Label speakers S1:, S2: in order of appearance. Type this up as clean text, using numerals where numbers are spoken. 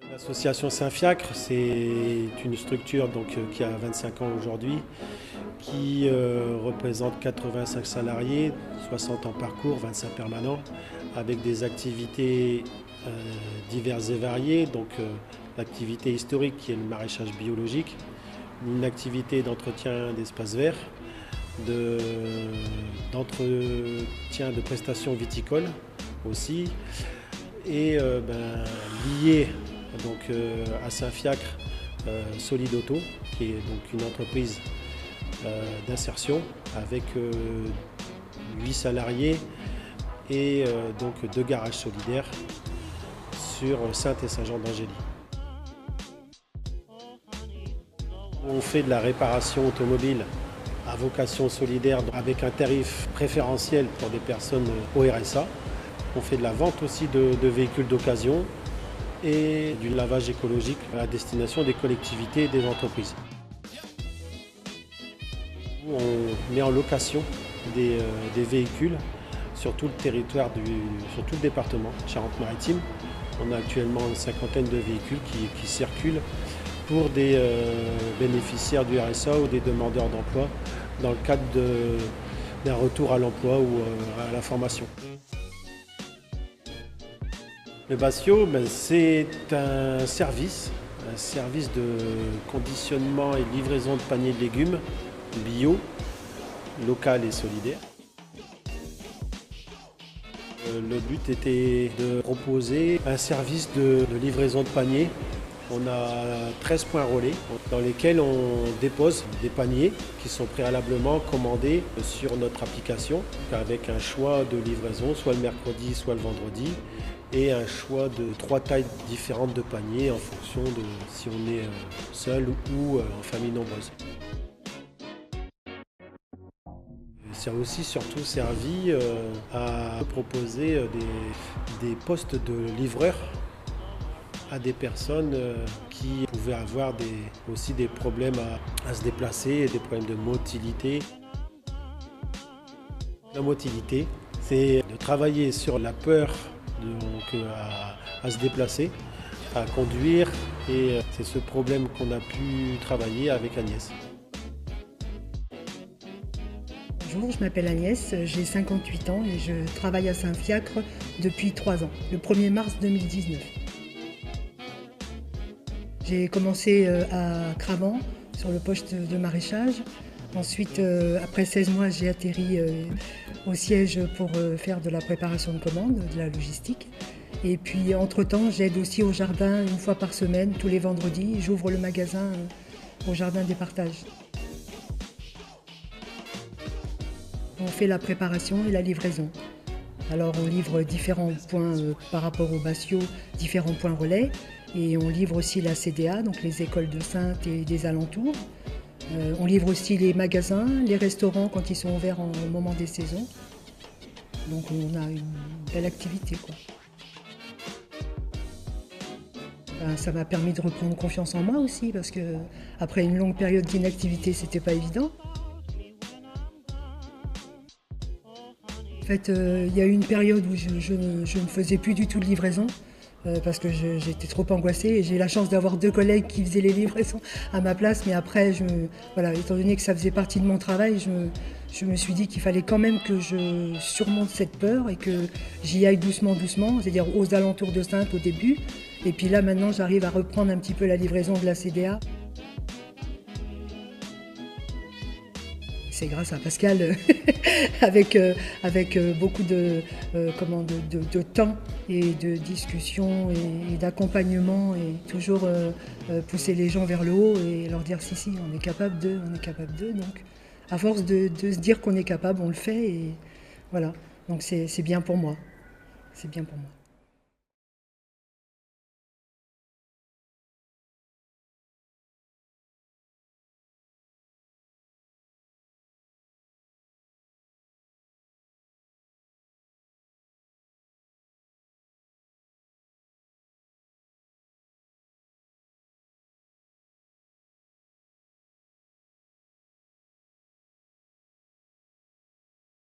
S1: L'association Saint-Fiacre, c'est une structure qui a 25 ans aujourd'hui, qui représente 85 salariés, 60 en parcours, 25 permanents, avec des activités diverses et variées. L'activité historique qui est le maraîchage biologique, une activité d'entretien d'espaces verts, d'entretien de prestations viticoles aussi, et lié à Saint-Fiacre, Solid Auto, qui est donc une entreprise d'insertion avec 8 salariés et 2 garages solidaires sur Sainte et Saint-Jean d'Angély. On fait de la réparation automobile à vocation solidaire avec un tarif préférentiel pour des personnes au RSA. On fait de la vente aussi de véhicules d'occasion et du lavage écologique à destination des collectivités et des entreprises. On met en location des véhicules sur tout le territoire, sur tout le département Charente-Maritime. On a actuellement une cinquantaine de véhicules qui circulent pour des bénéficiaires du RSA ou des demandeurs d'emploi dans le cadre d'un retour à l'emploi ou à la formation. Le Basio, c'est un service de conditionnement et de livraison de paniers de légumes bio, local et solidaire. Le but était de proposer un service de livraison de paniers. On a 13 points relais dans lesquels on dépose des paniers qui sont préalablement commandés sur notre application avec un choix de livraison, soit le mercredi, soit le vendredi, et un choix de 3 tailles différentes de paniers en fonction de si on est seul ou en famille nombreuse. Ça a aussi surtout servi à proposer des postes de livreurs à des personnes qui pouvaient avoir aussi des problèmes à se déplacer, des problèmes de motilité. La motilité, c'est de travailler sur la peur à se déplacer, à conduire, et c'est ce problème qu'on a pu travailler avec Agnès.
S2: Bonjour, je m'appelle Agnès, j'ai 58 ans et je travaille à Saint-Fiacre depuis 3 ans, le 1er mars 2019. J'ai commencé à Cravant, sur le poste de maraîchage. Ensuite, après 16 mois, j'ai atterri au siège pour faire de la préparation de commandes, de la logistique. Et puis, entre-temps, j'aide aussi au jardin une fois par semaine, tous les vendredis. J'ouvre le magasin au jardin des partages. On fait la préparation et la livraison. Alors on livre différents points par rapport au Basio, différents points relais. Et on livre aussi la CDA, donc les écoles de Sainte et des alentours. On livre aussi les magasins, les restaurants quand ils sont ouverts au moment des saisons. Donc on a une belle activité, quoi. Ça m'a permis de reprendre confiance en moi aussi, parce que après une longue période d'inactivité, c'était pas évident. En fait, il y a eu une période où je ne faisais plus du tout de livraison parce que j'étais trop angoissée, et j'ai eu la chance d'avoir 2 collègues qui faisaient les livraisons à ma place. Mais après, étant donné que ça faisait partie de mon travail, je me suis dit qu'il fallait quand même que je surmonte cette peur et que j'y aille doucement, c'est-à-dire aux alentours de Sainte au début. Et puis là, maintenant, j'arrive à reprendre un petit peu la livraison de la CDA. C'est grâce à Pascal, avec beaucoup de temps et de discussion et d'accompagnement, et toujours pousser les gens vers le haut et leur dire si, on est capable de. Donc à force de se dire qu'on est capable, on le fait, et voilà. Donc c'est bien pour moi. C'est bien pour moi.